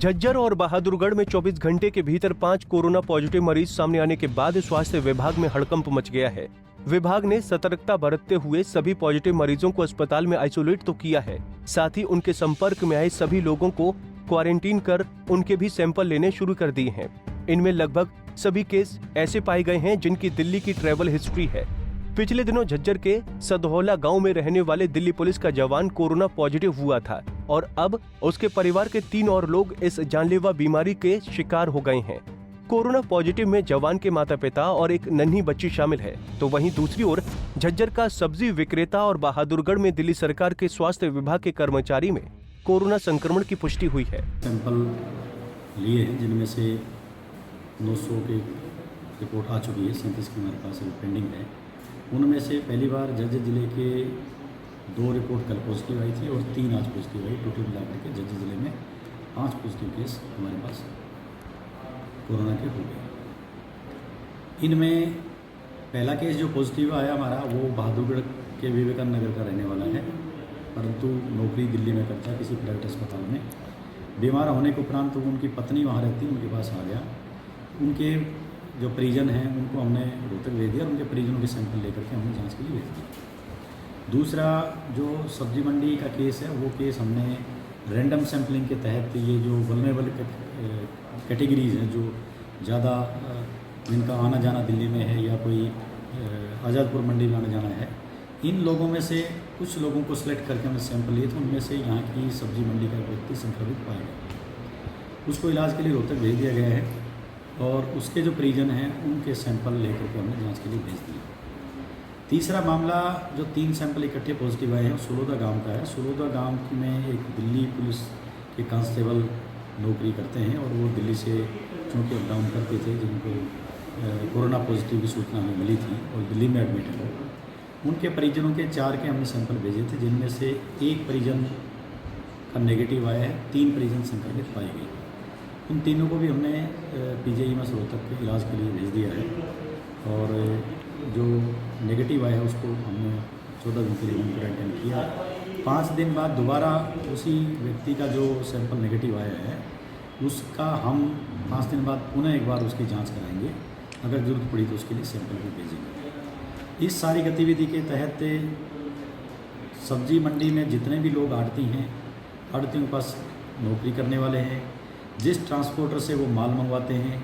झज्जर और बहादुरगढ़ में 24 घंटे के भीतर 5 कोरोना पॉजिटिव मरीज सामने आने के बाद स्वास्थ्य विभाग में हड़कंप मच गया है। विभाग ने सतर्कता बरतते हुए सभी पॉजिटिव मरीजों को अस्पताल में आइसोलेट तो किया है, साथ ही उनके संपर्क में आए सभी लोगों को क्वारंटीन कर उनके भी सैंपल लेने शुरू कर दिए हैं। इनमें लगभग सभी केस ऐसे पाए गए हैं जिनकी दिल्ली की ट्रैवल हिस्ट्री है। पिछले दिनों झज्जर के सधौला गांव में रहने वाले दिल्ली पुलिस का जवान कोरोना पॉजिटिव हुआ था और अब उसके परिवार के 3 और लोग इस जानलेवा बीमारी के शिकार हो गए हैं। कोरोना पॉजिटिव में जवान के माता पिता और एक नन्ही बच्ची शामिल है, तो वहीं दूसरी ओर झज्जर का सब्जी विक्रेता और बहादुरगढ़ में दिल्ली सरकार के स्वास्थ्य विभाग के कर्मचारी में कोरोना संक्रमण की पुष्टि हुई है। सैंपल लिए हैं जिनमें से 900 की रिपोर्ट आ चुकी है, 37 की हमारे पास पेंडिंग है। उनमें से पहली बार झज्जर जिले के 2 रिपोर्ट कल पॉजिटिव आई थी और 3 आज पॉजिटिव आई। टोटल मिलाकर के झज्जर जिले में 5 पॉजिटिव केस हमारे पास कोरोना के हो गए। इनमें पहला केस जो पॉजिटिव आया हमारा वो बहादुरगढ़ के विवेकानंद नगर का रहने वाला है, परंतु नौकरी दिल्ली में करता है किसी प्राइवेट अस्पताल में। बीमार होने के उपरांत तो उनकी पत्नी वहाँ रहती, उनके पास आ गया। उनके जो परिजन हैं उनको हमने रोहतक भेज दिया, उनके परिजनों के सैंपल लेकर के हमने जांच के लिए भेज दिया। दूसरा जो सब्जी मंडी का केस है वो केस हमने रैंडम सैंपलिंग के तहत ये जो वल्नरेबल कैटेगरीज हैं, जो ज़्यादा जिनका आना जाना दिल्ली में है या कोई आज़ादपुर मंडी में आना जाना है, इन लोगों में से कुछ लोगों को सिलेक्ट करके हमने सैंपल लिए, तो उनमें से यहाँ की सब्जी मंडी का व्यक्ति संक्रमित पाया गया। उसको इलाज के लिए रोहतक भेज दिया गया है और उसके जो परिजन हैं उनके सैंपल लेकर के हमने जांच के लिए भेज दिए। तीसरा मामला जो 3 सैंपल इकट्ठे पॉजिटिव आए हैं सोलोदा गांव का है। सोलोदा गांव में एक दिल्ली पुलिस के कांस्टेबल नौकरी करते हैं और वो दिल्ली से चूँकि अप डाउन करते थे, जिनको कोरोना पॉजिटिव की सूचना हमें मिली थी और दिल्ली में एडमिट है। उनके परिजनों के 4 के हमने सैंपल भेजे थे, जिनमें से 1 परिजन का नेगेटिव आया है, 3 परिजन संक्रमित पाए गए। उन तीनों को भी हमने PGIMS रोहतक के इलाज के लिए भेज दिया है और जो नेगेटिव आया है उसको हमने 14 दिन के लिए होम क्वारंटाइन किया। 5 दिन बाद दोबारा उसी व्यक्ति का जो सैंपल नेगेटिव आया है उसका हम 5 दिन बाद पुनः एक बार उसकी जांच कराएंगे, अगर जरूरत पड़ी तो उसके लिए सैंपल भी भेजेंगे। इस सारी गतिविधि के तहत सब्जी मंडी में जितने भी लोग आड़ती हैं, आड़तियों के पास नौकरी करने वाले हैं, जिस ट्रांसपोर्टर से वो माल मंगवाते हैं,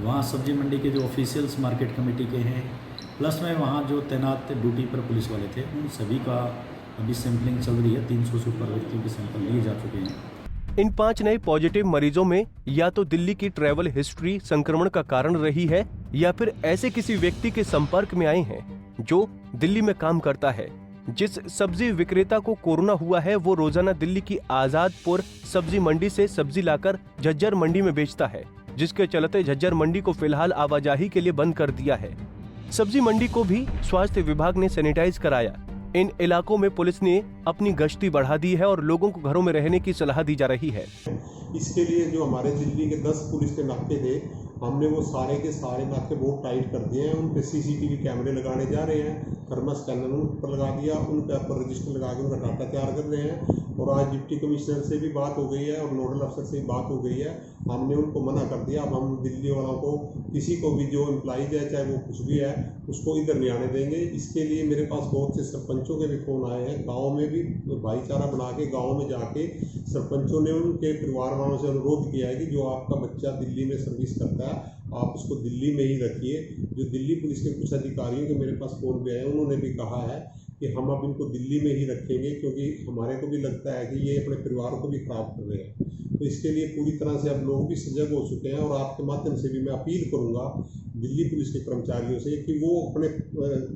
वहाँ सब्जी मंडी के जो ऑफिशियल्स मार्केट कमेटी के हैं, प्लस में वहाँ जो तैनात ड्यूटी पर पुलिस वाले थे, उन सभी का अभी सैंपलिंग चल रही है। 300 से ऊपर व्यक्तियों के सैंपल लिए जा चुके हैं। इन 5 नए पॉजिटिव मरीजों में या तो दिल्ली की ट्रैवल हिस्ट्री संक्रमण का कारण रही है या फिर ऐसे किसी व्यक्ति के संपर्क में आए हैं जो दिल्ली में काम करता है। जिस सब्जी विक्रेता को कोरोना हुआ है वो रोजाना दिल्ली की आजादपुर सब्जी मंडी से सब्जी लाकर झज्जर मंडी में बेचता है, जिसके चलते झज्जर मंडी को फिलहाल आवाजाही के लिए बंद कर दिया है। सब्जी मंडी को भी स्वास्थ्य विभाग ने सैनिटाइज कराया। इन इलाकों में पुलिस ने अपनी गश्ती बढ़ा दी है और लोगों को घरों में रहने की सलाह दी जा रही है। इसके लिए जो हमारे दिल्ली के 10 पुलिस के नाके थे, हमने वो सारे के सारे नाके बहुत टाइट कर दिए हैं। उन पे CCTV कैमरे लगाने जा रहे हैं, थर्मल स्कैनर उन पर लगा दिया, उन पे पर रजिस्टर लगा के उनका डाटा तैयार कर रहे हैं। और आज डिप्टी कमिश्नर से भी बात हो गई है और नोडल अफसर से भी बात हो गई है। हमने उनको मना कर दिया। अब हम दिल्ली वालों को किसी को भी जो एम्प्लॉइज है, चाहे वो कुछ भी है, उसको इधर नहीं आने देंगे। इसके लिए मेरे पास बहुत से सरपंचों के भी फ़ोन आए हैं। गाँव में भी भाईचारा बना के गाँव में जाके सरपंचों ने उनके परिवार वालों से अनुरोध किया है कि जो आपका बच्चा दिल्ली में सर्विस करता है आप उसको दिल्ली में ही रखिए। जो दिल्ली पुलिस के कुछ अधिकारियों के मेरे पास फ़ोन पे आए, उन्होंने भी कहा है कि हम अब इनको दिल्ली में ही रखेंगे, क्योंकि हमारे को भी लगता है कि ये अपने परिवार को भी खराब कर रहे हैं। तो इसके लिए पूरी तरह से अब लोग भी सजग हो चुके हैं और आपके माध्यम से भी मैं अपील करूंगा दिल्ली पुलिस के कर्मचारियों से कि वो अपने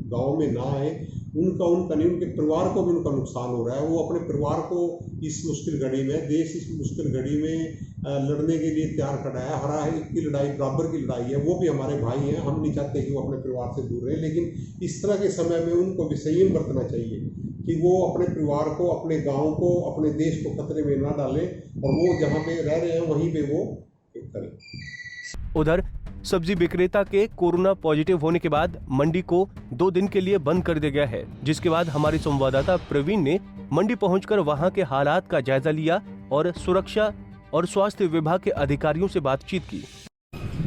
गांव में ना आए। उनका नहीं, उनके परिवार को भी उनका नुकसान हो रहा है। वो अपने परिवार को इस मुश्किल घड़ी में, देश इस मुश्किल घड़ी में लड़ने के लिए तैयार खड़ा है। हरा की लड़ाई बराबर की लड़ाई है। वो भी हमारे भाई हैं। हम नहीं चाहते कि वो अपने परिवार से दूर रहे, लेकिन इस तरह के समय में उनको भी संयम बरतना चाहिए कि वो अपने परिवार को, अपने गांव को, अपने देश को खतरे में ना डालें और वो जहां पे रह रहे हैं वहीं पे वो करें। उधर सब्जी विक्रेता के कोरोना पॉजिटिव होने के बाद मंडी को 2 दिन के लिए बंद कर दिया गया है, जिसके बाद हमारे संवाददाता प्रवीण ने मंडी पहुंचकर वहां के हालात का जायजा लिया और सुरक्षा और स्वास्थ्य विभाग के अधिकारियों से बातचीत की।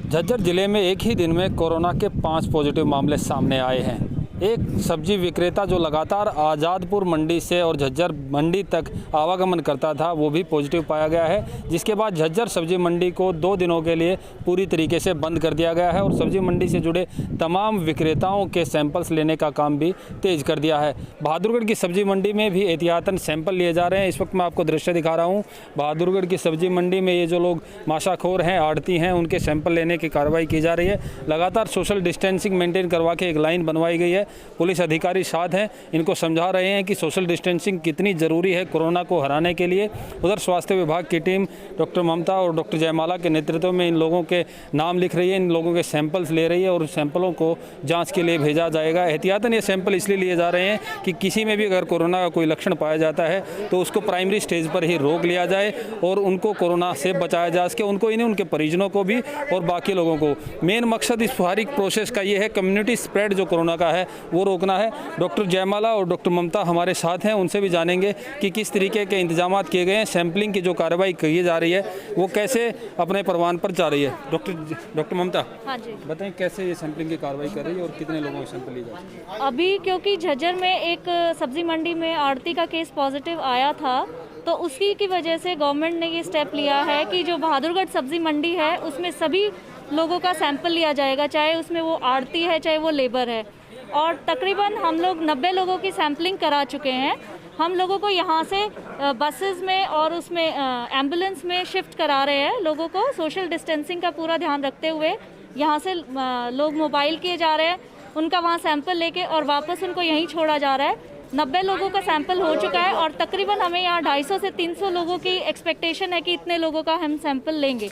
झज्जर जिले में एक ही दिन में कोरोना के 5 पॉजिटिव मामले सामने आए हैं। एक सब्जी विक्रेता जो लगातार आज़ादपुर मंडी से और झज्जर मंडी तक आवागमन करता था वो भी पॉजिटिव पाया गया है, जिसके बाद झज्जर सब्जी मंडी को 2 दिनों के लिए पूरी तरीके से बंद कर दिया गया है और सब्जी मंडी से जुड़े तमाम विक्रेताओं के सैंपल्स लेने का काम भी तेज़ कर दिया है। बहादुरगढ़ की सब्जी मंडी में भी एहतियातन सैंपल लिए जा रहे हैं। इस वक्त मैं आपको दृश्य दिखा रहा हूँ। बहादुरगढ़ की सब्जी मंडी में ये जो लोग माशाखोर हैं, आड़ती हैं, उनके सैंपल लेने की कार्रवाई की जा रही है। लगातार सोशल डिस्टेंसिंग मेंटेन करवा के एक लाइन बनवाई गई है। पुलिस अधिकारी साथ हैं, इनको समझा रहे हैं कि सोशल डिस्टेंसिंग कितनी ज़रूरी है कोरोना को हराने के लिए। उधर स्वास्थ्य विभाग की टीम डॉक्टर ममता और डॉक्टर जयमाला के नेतृत्व में इन लोगों के नाम लिख रही है, इन लोगों के सैंपल्स ले रही है और सैंपलों को जांच के लिए भेजा जाएगा। एहतियातन ये सैंपल इसलिए लिए जा रहे हैं कि किसी में भी अगर कोरोना का कोई लक्षण पाया जाता है तो उसको प्राइमरी स्टेज पर ही रोक लिया जाए और उनको कोरोना से बचाया जा सके, उनको ही नहीं उनके परिजनों को भी और बाकी लोगों को। मेन मकसद इस सारी प्रोसेस का ये है, कम्युनिटी स्प्रेड जो कोरोना का है वो रोकना है। डॉक्टर जयमाला और डॉक्टर ममता हमारे साथ हैं, उनसे भी जानेंगे कि किस तरीके के इंतजाम किए गए हैं, सैंपलिंग की जो कार्रवाई की जा रही है वो कैसे अपने परवान पर जा रही है। डॉक्टर ममता, हाँ जी, बताएं कैसे ये सैंपलिंग की कार्रवाई कर रही है और कितने लोगों को सैंपल लिए जा रहे हैं? अभी क्योंकि झज्जर में एक सब्जी मंडी में आड़ती का केस पॉजिटिव आया था, तो उसी की वजह से गवर्नमेंट ने ये स्टेप लिया है कि जो बहादुरगढ़ सब्जी मंडी है उसमें सभी लोगों का सैंपल लिया जाएगा, चाहे उसमें वो आड़ती है चाहे वो लेबर है। और तकरीबन हम लोग 90 लोगों की सैंपलिंग करा चुके हैं। हम लोगों को यहाँ से बसेस में और उसमें एम्बुलेंस में शिफ्ट करा रहे हैं लोगों को। सोशल डिस्टेंसिंग का पूरा ध्यान रखते हुए यहाँ से लोग मोबाइल किए जा रहे हैं, उनका वहाँ सैंपल लेके और वापस उनको यहीं छोड़ा जा रहा है। 90 लोगों का सैंपल हो चुका है और तकरीबन हमें यहाँ 250 से 300 लोगों की एक्सपेक्टेशन है कि इतने लोगों का हम सैंपल लेंगे।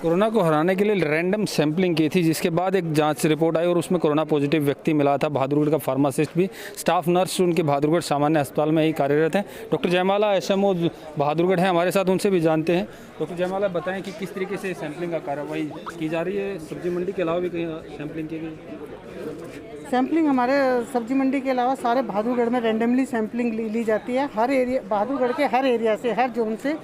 कोरोना को हराने के लिए रैंडम सैंपलिंग की थी, जिसके बाद एक जांच रिपोर्ट आई और उसमें कोरोना पॉजिटिव व्यक्ति मिला था। बहादुरगढ़ का फार्मासिस्ट भी, स्टाफ नर्स उनके बहादुरगढ़ सामान्य अस्पताल में ही कार्यरत हैं। डॉक्टर जयमाला SMO बहादुरगढ़ हैं हमारे साथ, उनसे भी जानते हैं। डॉक्टर जयमाला, बताएं कि किस तरीके से सैंपलिंग का कार्रवाई की जा रही है? सब्जी मंडी के अलावा भी कहीं सैंपलिंग की गई? सैम्पलिंग हमारे सब्जी मंडी के अलावा सारे बहादुरगढ़ में रैंडमली सैम्पलिंग ली जाती है। हर एरिया, बहादुरगढ़ के हर एरिया से, हर जोन से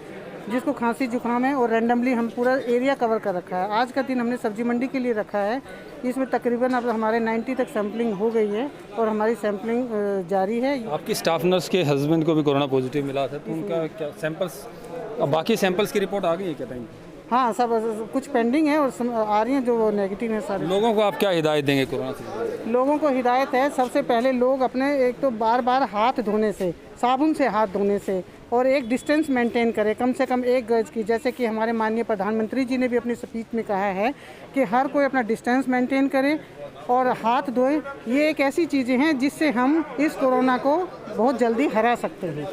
जिसको खांसी जुकाम है, और रैंडमली हम पूरा एरिया कवर कर रखा है। आज का दिन हमने सब्जी मंडी के लिए रखा है। इसमें तकरीबन अब हमारे 90 तक सैम्पलिंग हो गई है और हमारी सैम्पलिंग जारी है। आपकी स्टाफ नर्स के हस्बैंड को भी कोरोना पॉजिटिव मिला था, तो उनका क्या सैंपल्स, बाकी सैंपल्स की रिपोर्ट आ गई है क्या टाइम? हाँ, सब कुछ पेंडिंग है और आ रही हैं जो नेगेटिव है सारे। लोगों को आप क्या हिदायत देंगे कोरोना से? लोगों को हिदायत है, सबसे पहले लोग अपने एक तो बार बार हाथ धोने से, साबुन से हाथ धोने से, और एक डिस्टेंस मेंटेन करें, कम से कम 1 गज की। जैसे कि हमारे माननीय प्रधानमंत्री जी ने भी अपनी स्पीच में कहा है कि हर कोई अपना डिस्टेंस मेंटेन करे और हाथ धोए। ये एक ऐसी चीज़ें हैं जिससे हम इस कोरोना को बहुत जल्दी हरा सकते हैं।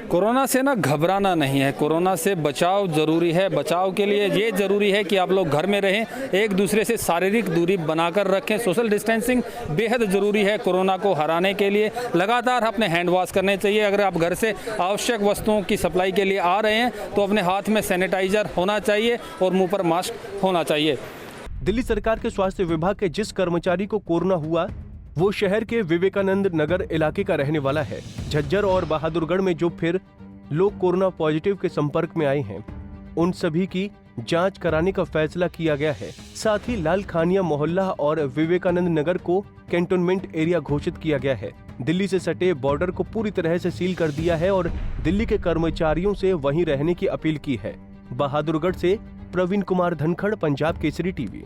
कोरोना से ना घबराना नहीं है, कोरोना से बचाव ज़रूरी है। बचाव के लिए ये ज़रूरी है कि आप लोग घर में रहें, एक दूसरे से शारीरिक दूरी बनाकर रखें। सोशल डिस्टेंसिंग बेहद ज़रूरी है कोरोना को हराने के लिए। लगातार अपने हैंड वॉश करने चाहिए। अगर आप घर से आवश्यक वस्तुओं की सप्लाई के लिए आ रहे हैं तो अपने हाथ में सैनिटाइजर होना चाहिए और मुँह पर मास्क होना चाहिए। दिल्ली सरकार के स्वास्थ्य विभाग के जिस कर्मचारी को कोरोना हुआ वो शहर के विवेकानंद नगर इलाके का रहने वाला है। झज्जर और बहादुरगढ़ में जो फिर लोग कोरोना पॉजिटिव के संपर्क में आए हैं, उन सभी की जांच कराने का फैसला किया गया है। साथ ही लाल खानिया मोहल्ला और विवेकानंद नगर को कैंटोनमेंट एरिया घोषित किया गया है। दिल्ली से सटे बॉर्डर को पूरी तरह से सील कर दिया है और दिल्ली के कर्मचारियों से वहीं रहने की अपील की है। बहादुरगढ़ से प्रवीण कुमार धनखड़, पंजाब केसरी टीवी।